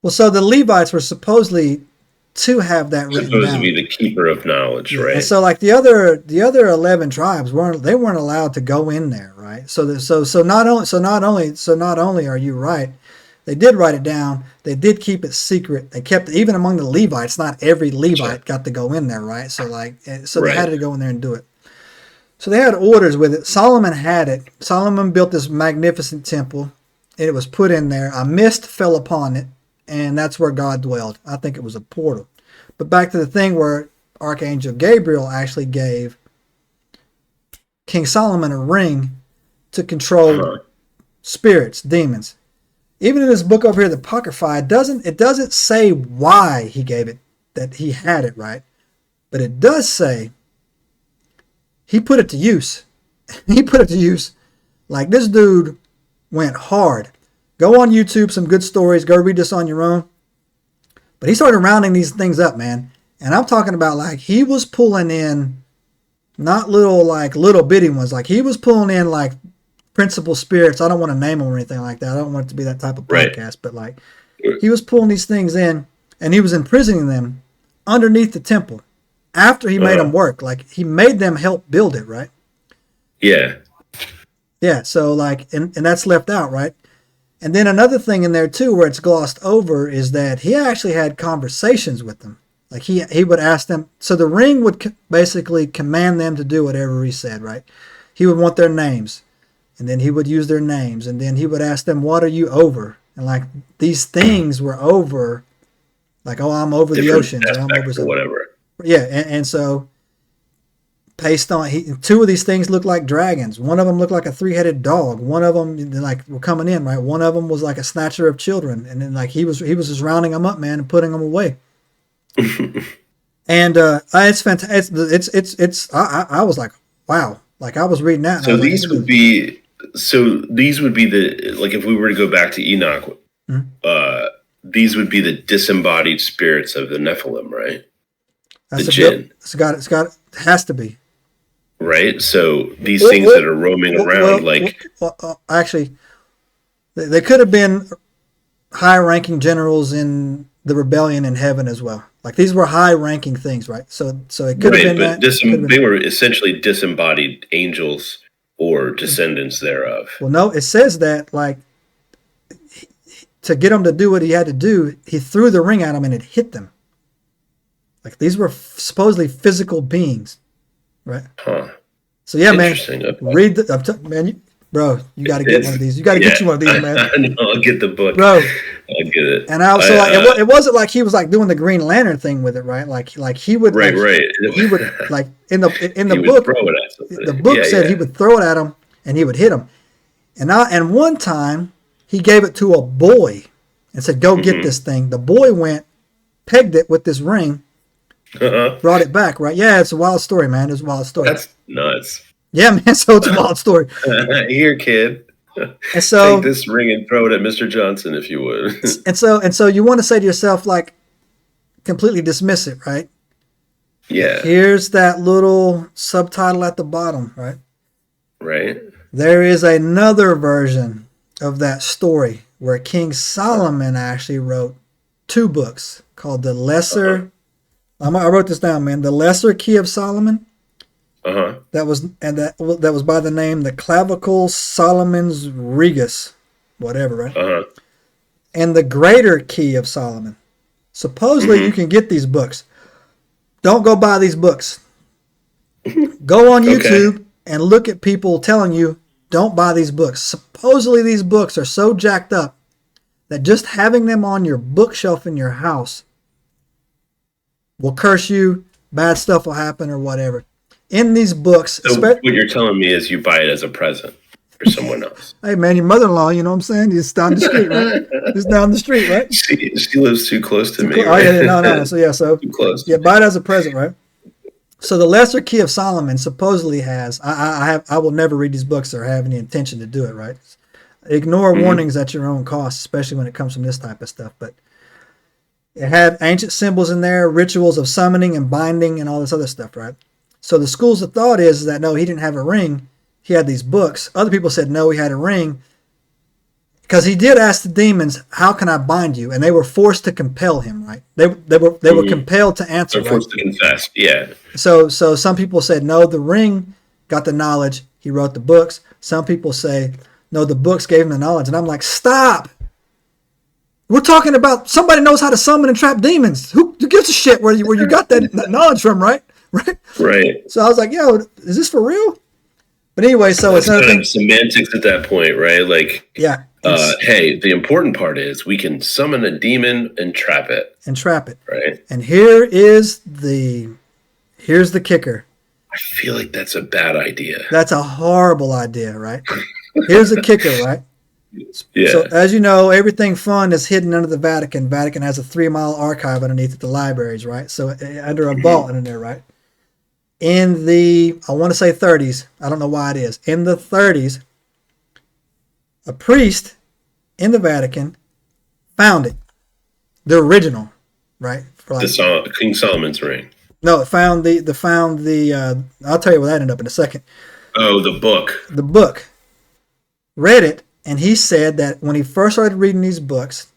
Well, so the Levites were supposedly to have that written Supposed to down. be the keeper of knowledge, Yeah, and right? so like the other 11 tribes weren't allowed to go in there, right? So not only are you right, they did write it down. They did keep it secret. They kept even among the Levites. Not every Gotcha. Levite got to go in there, right? So they had Right. to go in there and do it. So they had orders with it. Solomon had it. Solomon built this magnificent temple. And it was put in there. A mist fell upon it, and that's where God dwelled. I think it was a portal. But back to the thing where Archangel Gabriel actually gave King Solomon a ring to control Uh-huh. spirits, demons. Even in this book over here, the Apocrypha, it doesn't say why he gave it, that he had it, right? But it does say he put it to use. He put it to use. Like this dude went hard. Go on YouTube, some good stories. Go read this on your own. But he started rounding these things up, man. And I'm talking about like he was pulling in not little bitty ones. Like he was pulling in like principal spirits. I don't want to name them or anything like that. I don't want it to be that type of Right. podcast. But like he was pulling these things in, and he was imprisoning them underneath the temple after he made them work. Like he made them help build it, right? Yeah. Yeah. So like, and that's left out, right? And then another thing in there too, where it's glossed over, is that he actually had conversations with them. Like he would ask them. So the ring would basically command them to do whatever he said, right? He would want their names, and then he would use their names, and then he would ask them, "What are you over?" And like these things were over, like, "Oh, I'm over the Different oceans," or "I'm over aspects or something." whatever. Yeah, and so based on two of these things looked like dragons. One of them looked like a three-headed dog. One of them like were coming in, right? One of them was like a snatcher of children, and then like he was just rounding them up, man, and putting them away. And it's fantastic. It's I was like, wow. Like I was reading that, and I So was like, these would be the, like, if we were to go back to Enoch, Mhm. these would be the disembodied spirits of the Nephilim, right? That's The a good. jinn, It has to be. right? So these Well, things well, that are roaming well, around, like, actually, they could have been high-ranking generals in the rebellion in heaven as well. Like these were high-ranking things, right? So it could have right, been but that. Could have they been. were essentially disembodied angels or descendants thereof. Well, no, it says that like to get him to do what he had to do, he threw the ring at him and it hit them. Like these were supposedly physical beings, right? Huh. So yeah, man, Interesting. Okay. read the man, bro. You got to get one of these. You got to Yeah, get you one of these, man, I know, I'll get the book. bro. I'll get it. And I also like it wasn't like he was like doing the Green Lantern thing with it, right? Like he would Right, like right. he would like in the He would book, throw it at somebody. the book Yeah, said he yeah. would throw it at him and he would hit him. And one time he gave it to a boy and said, "Go get this thing." The boy went, pegged it with this ring, brought it back, right? Yeah, it's a wild story, man. It's a wild story. That's nuts. Yeah, man. So it's a wild story. Here, kid. And so Take this ring and throw it at Mr. Johnson if you would. and so you want to say to yourself, like, completely dismiss it, right? Yeah. Here's that little subtitle at the bottom, right? Right. There is another version of that story where King Solomon actually wrote two books called the Lesser. I wrote this down, man. The Lesser Key of Solomon. That was by the name the Clavicle Solomon's Regus, whatever, right? And the Greater Key of Solomon. Supposedly you can get these books. Don't go buy these books. Go on YouTube and look at people telling you don't buy these books. Supposedly these books are so jacked up that just having them on your bookshelf in your house will curse you, bad stuff will happen or whatever. In these books, So what you're telling me is you buy it as a present for someone else. hey man, your mother-in-law, you know what I'm saying? Just down the street, right? Just down the street, right? She lives too close to me. Oh Right? yeah, no. So Too close. yeah, buy it as a present, right? So the Lesser Key of Solomon supposedly has. I will never read these books or have any intention to do it, right? Ignore warnings at your own cost, especially when it comes from this type of stuff. But it had ancient symbols in there, rituals of summoning and binding, and all this other stuff, right? So the schools of thought is that no, he didn't have a ring. He had these books. Other people said no, he had a ring. because he did ask the demons, "How can I bind you?" And they were forced to compel him, right? They were compelled to answer. They're forced to confess. Yeah. So some people said no, the ring got the knowledge. He wrote the books. Some people say no, the books gave him the knowledge. And I'm like, stop. We're talking about somebody knows how to summon and trap demons. Who gives a shit where you got that knowledge from, right? Right. So I was like, yo, is this for real? But anyway, so it's another kind thing. of semantics at that point, right? Like, yeah. Hey, the important part is we can summon a demon and trap it. Right. And here's the kicker. I feel like that's a bad idea. That's a horrible idea, right? Here's the kicker, right? Yeah. So as you know, everything fun is hidden under the Vatican. Vatican has a 3-mile archive underneath at the libraries, right? So under a vault in there, right? In the, I want to say 30s, I don't know why it is. In the 30s, a priest in the Vatican found it, the original, right? For like, King Solomon's ring. No, it found the I'll tell you what that ended up in a second. Oh, the book. The book. Read it, and he said that when he first started reading these books,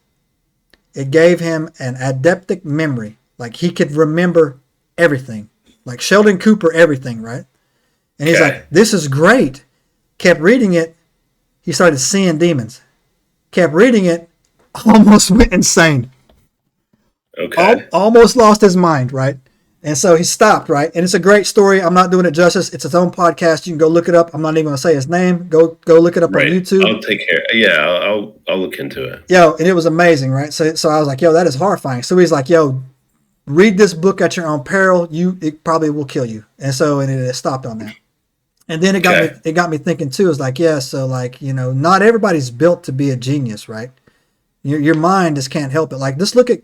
it gave him an adeptic memory. Like he could remember everything. Like Sheldon Cooper, everything, right? And he's like, this is great. Kept reading it. He started seeing demons. Kept reading it. Almost went insane. Okay. Almost lost his mind, right? And so he stopped, right? And it's a great story. I'm not doing it justice. It's its own podcast. You can go look it up. I'm not even going to say his name. Go look it up on YouTube. I'll take care. Yeah, I'll look into it. Yo, and it was amazing, right? So I was like, yo, that is horrifying. So he's like, yo, read this book at your own peril. It probably will kill you. And so it stopped on that. And then it got me thinking too. It's like, yeah, so like, you know, not everybody's built to be a genius, right? Your mind just can't help it. Like, just look at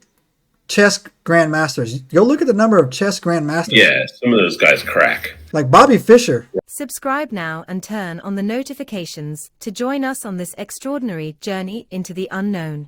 chess grandmasters. Go look at the number of chess grandmasters. Yeah, some of those guys crack. Like Bobby Fischer. Subscribe now and turn on the notifications to join us on this extraordinary journey into the unknown.